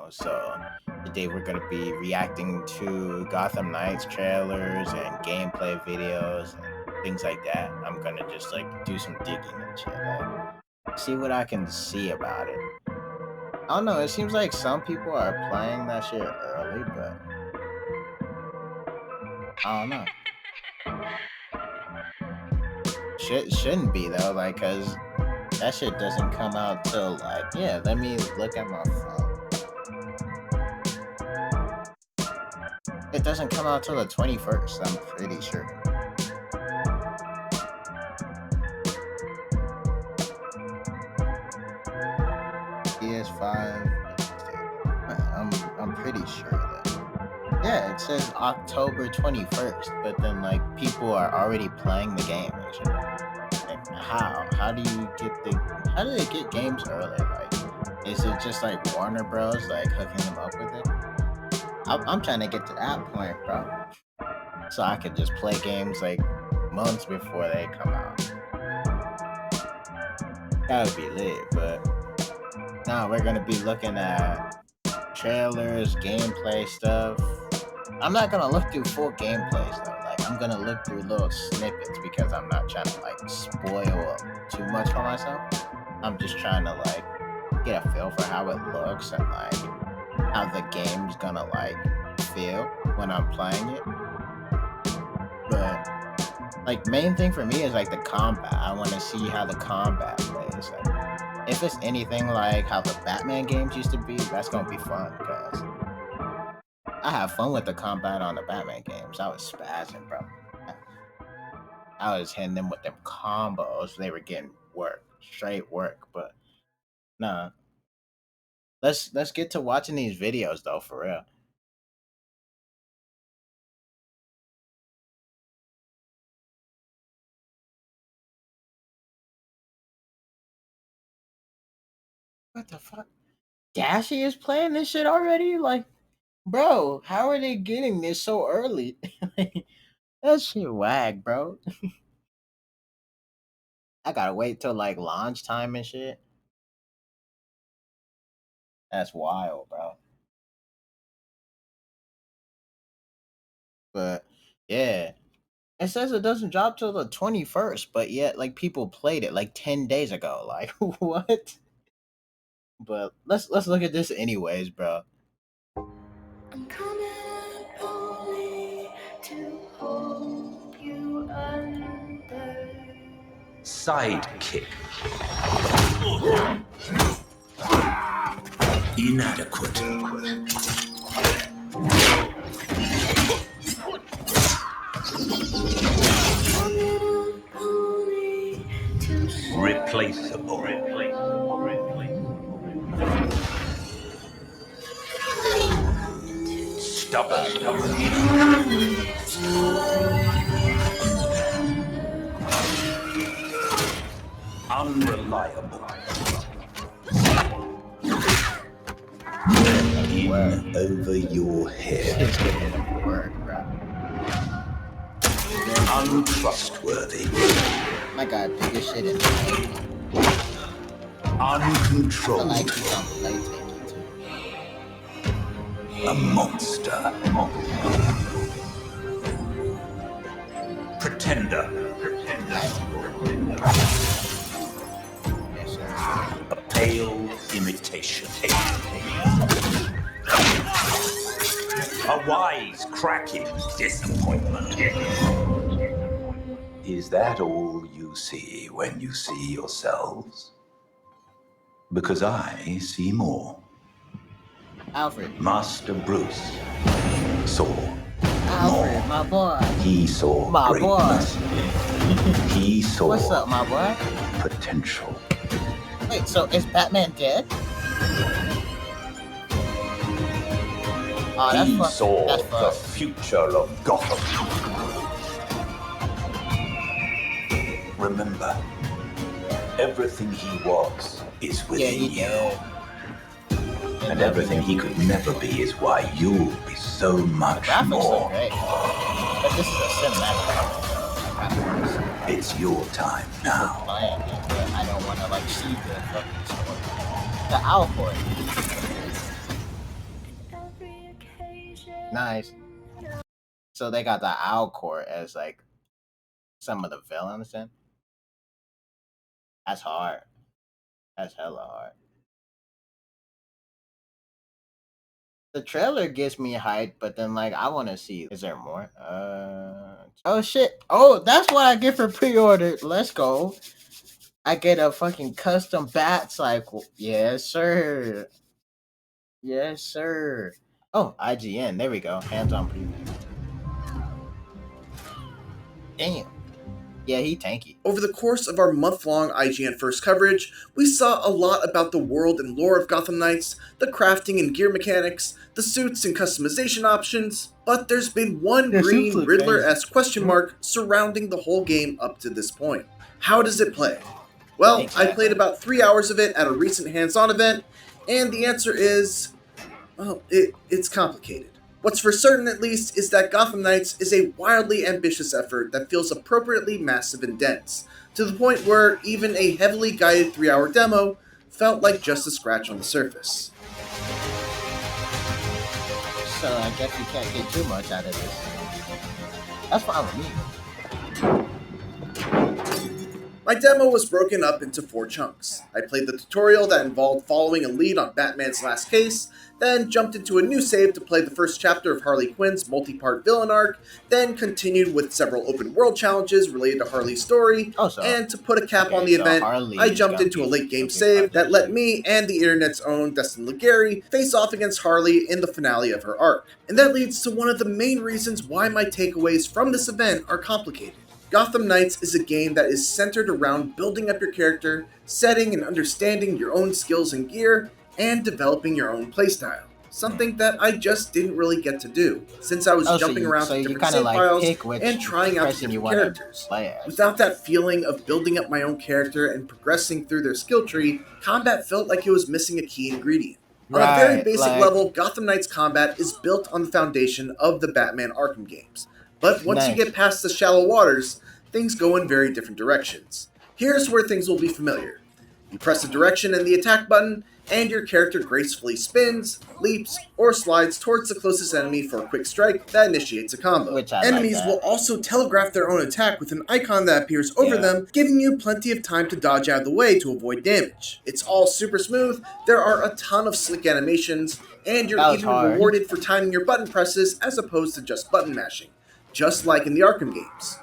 channel. So today we're gonna be reacting to Gotham Knights trailers and gameplay videos and things like that. I'm gonna just like do some digging and shit, like see what I can see about it. I don't know. It seems like some people are playing that shit early, but I don't know. Shouldn't be though, like, cause that shit doesn't come out till like, yeah. Let me look at my phone. It doesn't come out till the 21st. I'm pretty sure. PS5. I'm pretty sure that. Yeah, it says October 21st, but then like people are already playing the game and shit. Like, how? How do they get games early? Like, is it just like Warner Bros. Like hooking them up with it? I'm trying to get to that point, bro. So I could just play games like months before they come out. That would be lit, but now we're gonna be looking at trailers, gameplay stuff. I'm not gonna look through full gameplays though. Like, I'm gonna look through little snippets because I'm not trying to like spoil too much for myself. I'm just trying to like get a feel for how it looks and like how the game's gonna like feel when I'm playing it. But like main thing for me is like the combat. I want to see how the combat plays. Like, if it's anything like how the Batman games used to be, that's gonna be fun because I have fun with the combat on the Batman games. I was spazzing, bro. I was hitting them with them combos. They were getting work, straight work. But nah, let's get to watching these videos though, for real. What the fuck? Dashy is playing this shit already? Like, bro, how are they getting this so early? That shit wag, bro. I gotta wait till like launch time and shit. That's wild, bro. But yeah, it says it doesn't drop till the 21st, but yet like people played it like 10 days ago. Like, what? But let's look at this anyways, bro. I'm coming only to hold you under. Sidekick. Inadequate. Replaceable. Stubborn. Unreliable. In over your head. Untrustworthy. My God, biggest shit in Uncontrolled. I like he's on play taking too. A monster. Pretender. A pale imitation. A wise, cracking disappointment. Is that all you see when you see yourselves? Because I see more. Alfred. Master Bruce saw Alfred, more. my boy. He saw My greatness. He saw What's up, my boy? potential. Wait, so is Batman dead? Oh, that's He saw that's the future of Gotham. Remember, everything he was is within you. Did. And everything he could never be is why you'll be so much Graphics more. look great, but this is a cinematic. It's your time now. Playing it, but I don't want to like see the fucking story. The Alfred. Nice. So they got the Owl Court as like some of the villains. Then that's hard. That's hella hard. The trailer gets me hyped, but then like I want to see. Is there more? Oh shit! Oh, that's what I get for pre-order. Let's go. I get a fucking custom bat cycle. Yes, sir. Yes, sir. Oh, IGN. There we go. Hands-on preview. Damn. Yeah, he tanky. Over the course of our month-long IGN First coverage, we saw a lot about the world and lore of Gotham Knights, the crafting and gear mechanics, the suits and customization options, but there's been one The suits green look Riddler-esque question mark surrounding the whole game up to this point. How does it play? Well, I played about 3 hours of it at a recent hands-on event, and the answer is, well, it's complicated. What's for certain, at least, is that Gotham Knights is a wildly ambitious effort that feels appropriately massive and dense, to the point where even a heavily guided 3-hour demo felt like just a scratch on the surface. So I guess you can't get too much out of this. That's fine with me. My demo was broken up into 4 chunks. I played the tutorial that involved following a lead on Batman's last case, then jumped into a new save to play the first chapter of Harley Quinn's multi-part villain arc, then continued with several open world challenges related to Harley's story, and to put a cap on the event, I jumped into a late game save that let me and the internet's own Destin Legary face off against Harley in the finale of her arc. And that leads to one of the main reasons why my takeaways from this event are complicated. Gotham Knights is a game that is centered around building up your character, setting and understanding your own skills and gear, and developing your own playstyle. Something that I just didn't really get to do, since I was jumping around to different save files and trying out different characters. Without that feeling of building up my own character and progressing through their skill tree, combat felt like it was missing a key ingredient. On a very basic level, Gotham Knights combat is built on the foundation of the Batman Arkham games. But once you get past the shallow waters, things go in very different directions. Here's where things will be familiar. You press the direction and the attack button, and your character gracefully spins, leaps, or slides towards the closest enemy for a quick strike that initiates a combo. Enemies will also telegraph their own attack with an icon that appears over them, giving you plenty of time to dodge out of the way to avoid damage. It's all super smooth, there are a ton of slick animations, and you're even rewarded for timing your button presses as opposed to just button mashing, just like in the Arkham games.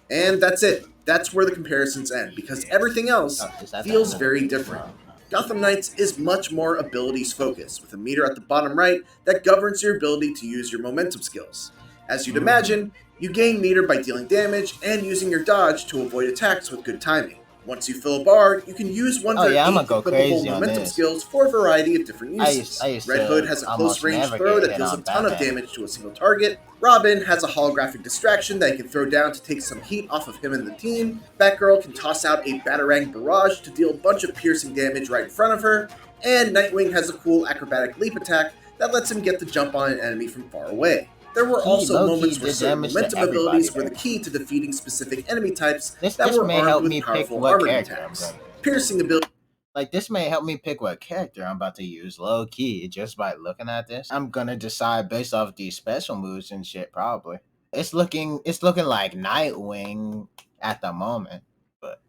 And that's it. That's where the comparisons end, because everything else feels very different. Gotham Knights is much more abilities focused, with a meter at the bottom right that governs your ability to use your momentum skills. As you'd imagine, you gain meter by dealing damage and using your dodge to avoid attacks with good timing. Once you fill a bar, you can use one of their 8 equipable momentum skills for a variety of different uses. Red Hood has a close-range throw that deals a ton of damage to a single target. Robin has a holographic distraction that he can throw down to take some heat off of him and the team. Batgirl can toss out a Batarang barrage to deal a bunch of piercing damage right in front of her. And Nightwing has a cool acrobatic leap attack that lets him get the jump on an enemy from far away. There were also moments where certain momentum abilities were the key to defeating specific enemy types that were armed with powerful armored attacks. Piercing ability. Like, this may help me pick what character I'm about to use, low key, just by looking at this. I'm gonna decide based off these special moves and shit, probably. It's looking like Nightwing at the moment, but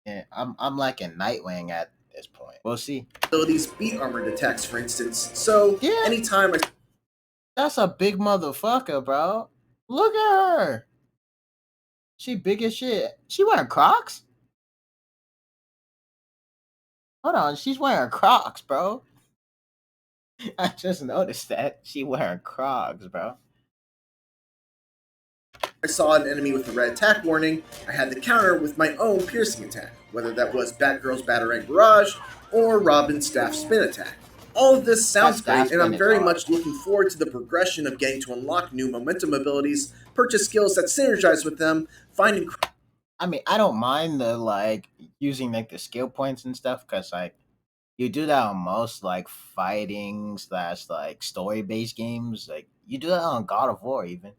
yeah, I'm liking Nightwing at this point. We'll see. Abilities beat armored attacks, for instance. So anytime that's a big motherfucker, bro. Look at her. She big as shit. She wearing Crocs? Hold on, she's wearing Crocs, bro. I just noticed that. She wearing Crocs, bro. I saw an enemy with a red attack warning, I had to counter with my own piercing attack, whether that was Batgirl's Batarang Barrage or Robin's Staff Spin attack. All of this sounds great, and I'm very much looking forward to the progression of getting to unlock new momentum abilities, purchase skills that synergize with them, finding... I mean, I don't mind the, like, using, like, the skill points and stuff, because, like, you do that on most, like, fighting / like, story-based games. Like, you do that on God of War, even.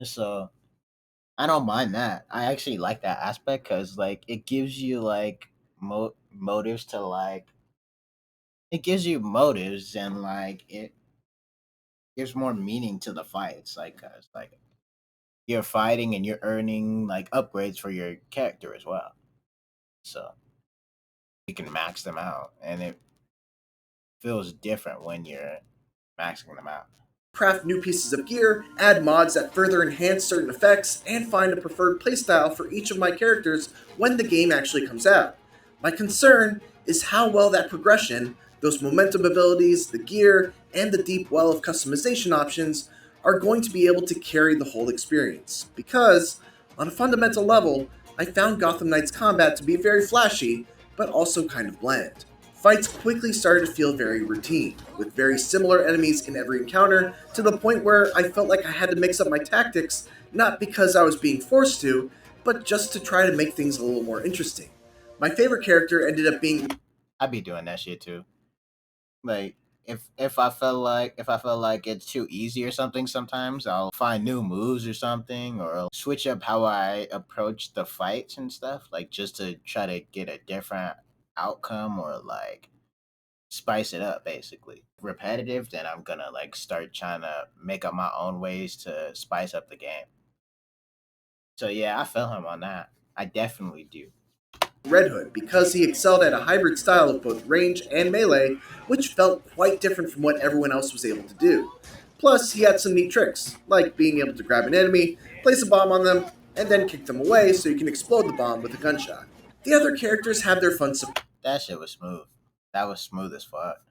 So, I don't mind that. I actually like that aspect, because, like, it gives you, like, motives to, like... It gives you motives, and, like, gives more meaning to the fights. Like, 'cause, like you're fighting and you're earning like upgrades for your character as well. So you can max them out, and it feels different when you're maxing them out. Craft new pieces of gear, add mods that further enhance certain effects, and find a preferred playstyle for each of my characters when the game actually comes out. My concern is how well that progression, those momentum abilities, the gear, and the deep well of customization options are going to be able to carry the whole experience. Because, on a fundamental level, I found Gotham Knights combat to be very flashy, but also kind of bland. Fights quickly started to feel very routine, with very similar enemies in every encounter, to the point where I felt like I had to mix up my tactics, not because I was being forced to, but just to try to make things a little more interesting. My favorite character ended up being I'd be doing that shit too. Like if I felt like it's too easy or something, sometimes I'll find new moves or something, or I'll switch up how I approach the fights and stuff, like just to try to get a different outcome or like spice it up basically. Repetitive, then I'm gonna like start trying to make up my own ways to spice up the game. So yeah, I feel him on that. I definitely do. Red Hood because he excelled at a hybrid style of both range and melee, which felt quite different from what everyone else was able to do. Plus, he had some neat tricks, like being able to grab an enemy, place a bomb on them, and then kick them away so you can explode the bomb with a gunshot. The other characters have their fun That shit was smooth. That was smooth as fuck.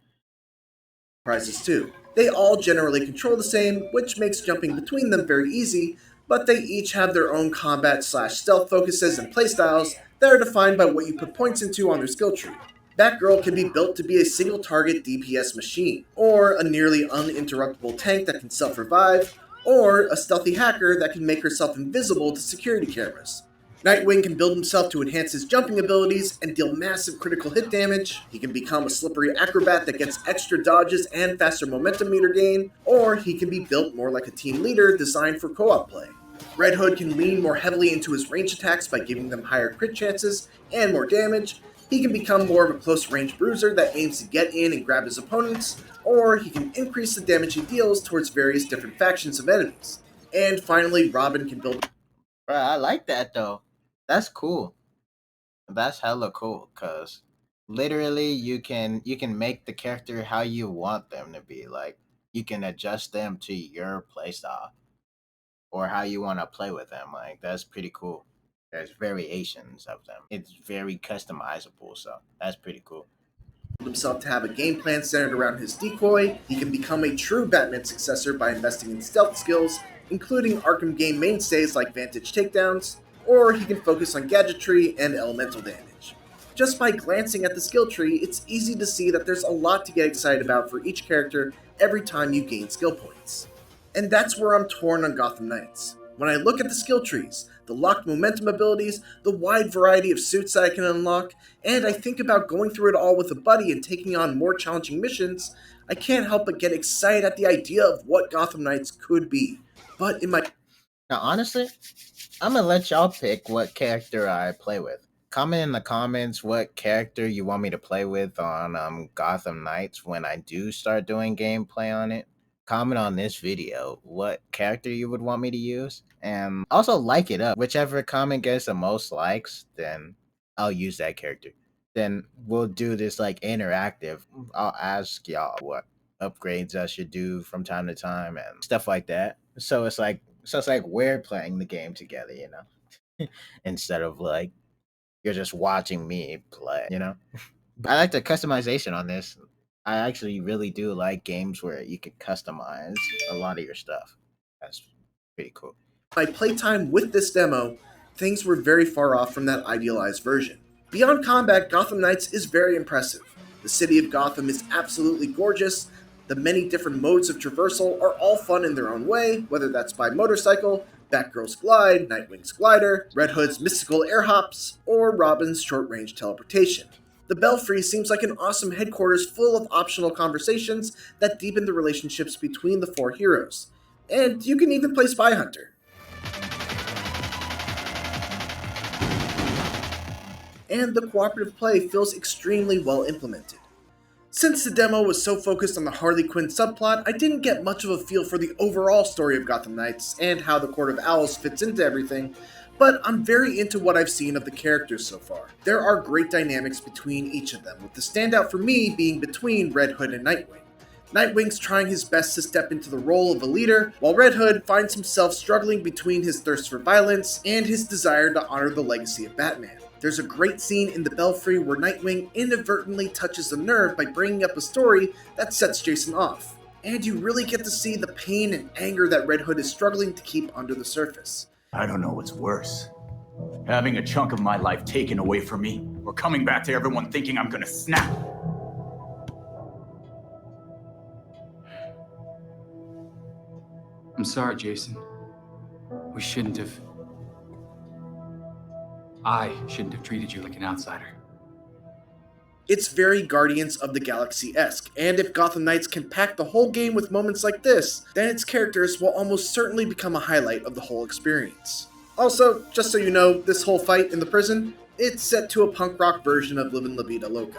surprises too. They all generally control the same, which makes jumping between them very easy, but they each have their own combat slash stealth focuses and playstyles that are defined by what you put points into on their skill tree. Batgirl can be built to be a single target DPS machine, or a nearly uninterruptible tank that can self revive, or a stealthy hacker that can make herself invisible to security cameras. Nightwing can build himself to enhance his jumping abilities and deal massive critical hit damage. He can become a slippery acrobat that gets extra dodges and faster momentum meter gain, or he can be built more like a team leader designed for co-op play. Red Hood can lean more heavily into his range attacks by giving them higher crit chances and more damage. He can become more of a close range bruiser that aims to get in and grab his opponents, or he can increase the damage he deals towards various different factions of enemies. And finally, Robin can build Bro, I like that though. That's cool. That's hella cool cuz literally you can make the character how you want them to be. Like you can adjust them to your playstyle or how you want to play with them. Like that's pretty cool. There's variations of them. It's very customizable, so that's pretty cool. himself to have a game plan centered around his decoy. He can become a true Batman successor by investing in stealth skills, including Arkham game mainstays like Vantage takedowns, or he can focus on gadgetry and elemental damage. Just by glancing at the skill tree, it's easy to see that there's a lot to get excited about for each character every time you gain skill points. And that's where I'm torn on Gotham Knights. When I look at the skill trees, the locked momentum abilities, the wide variety of suits that I can unlock, and I think about going through it all with a buddy and taking on more challenging missions, I can't help but get excited at the idea of what Gotham Knights could be. But in my Now, honestly, I'm gonna let y'all pick what character I play with. Comment in the comments what character you want me to play with on Gotham Knights when I do start doing gameplay on it. Comment on this video what character you would want me to use, and also like it up. Whichever comment gets the most likes, then I'll use that character. Then we'll do this like interactive. I'll ask y'all what upgrades I should do from time to time and stuff like that. So it's like we're playing the game together, instead of like you're just watching me play. I like the customization on this. I actually really do like games where you can customize a lot of your stuff. That's pretty cool. my playtime with this demo, things were very far off from that idealized version. Beyond combat, Gotham Knights is very impressive. The city of Gotham is absolutely gorgeous. The many different modes of traversal are all fun in their own way, whether that's by motorcycle, Batgirl's glide, Nightwing's glider, Red Hood's mystical air hops, or Robin's short range teleportation. The Belfry seems like an awesome headquarters full of optional conversations that deepen the relationships between the four heroes. And you can even play Spy Hunter. And the cooperative play feels extremely well implemented. Since the demo was so focused on the Harley Quinn subplot, I didn't get much of a feel for the overall story of Gotham Knights and how the Court of Owls fits into everything, but I'm very into what I've seen of the characters so far. There are great dynamics between each of them, with the standout for me being between Red Hood and Nightwing. Nightwing's trying his best to step into the role of a leader, while Red Hood finds himself struggling between his thirst for violence and his desire to honor the legacy of Batman. There's a great scene in the Belfry where Nightwing inadvertently touches a nerve by bringing up a story that sets Jason off. And you really get to see the pain and anger that Red Hood is struggling to keep under the surface. I don't know what's worse. Having a chunk of my life taken away from me, or coming back to everyone thinking I'm gonna snap. I'm sorry, Jason. We shouldn't have... I shouldn't have treated you like an outsider. It's very Guardians of the Galaxy-esque, and if Gotham Knights can pack the whole game with moments like this, then its characters will almost certainly become a highlight of the whole experience. Also, just so you know, this whole fight in the prison, it's set to a punk rock version of Livin' La Vida Loca.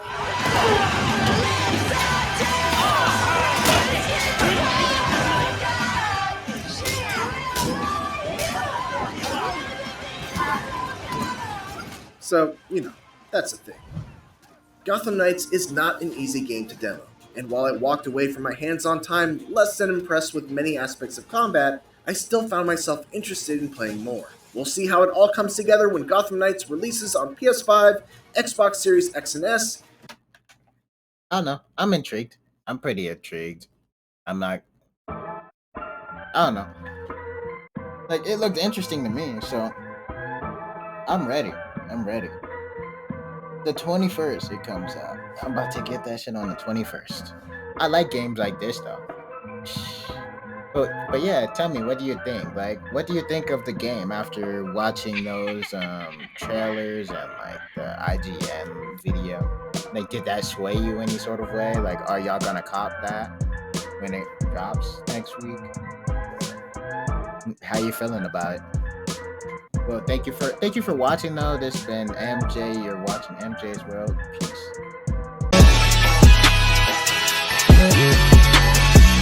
So, that's the thing. Gotham Knights is not an easy game to demo, and while I walked away from my hands-on time less than impressed with many aspects of combat, I still found myself interested in playing more. We'll see how it all comes together when Gotham Knights releases on PS5, Xbox Series X and S. I don't know. I'm intrigued. I'm pretty intrigued. I'm not... I don't know. Like, it looked interesting to me, so... I'm ready. The 21st it comes out. I'm about to get that shit on the 21st. I like games like this though. But yeah, tell me, what do you think? Like, what do you think of the game after watching those trailers and like the IGN video? Like, did that sway you any sort of way? Like, are y'all gonna cop that when it drops next week? How you feeling about it? Well, thank you for watching though. This has been MJ. You're watching MJ's World. Peace.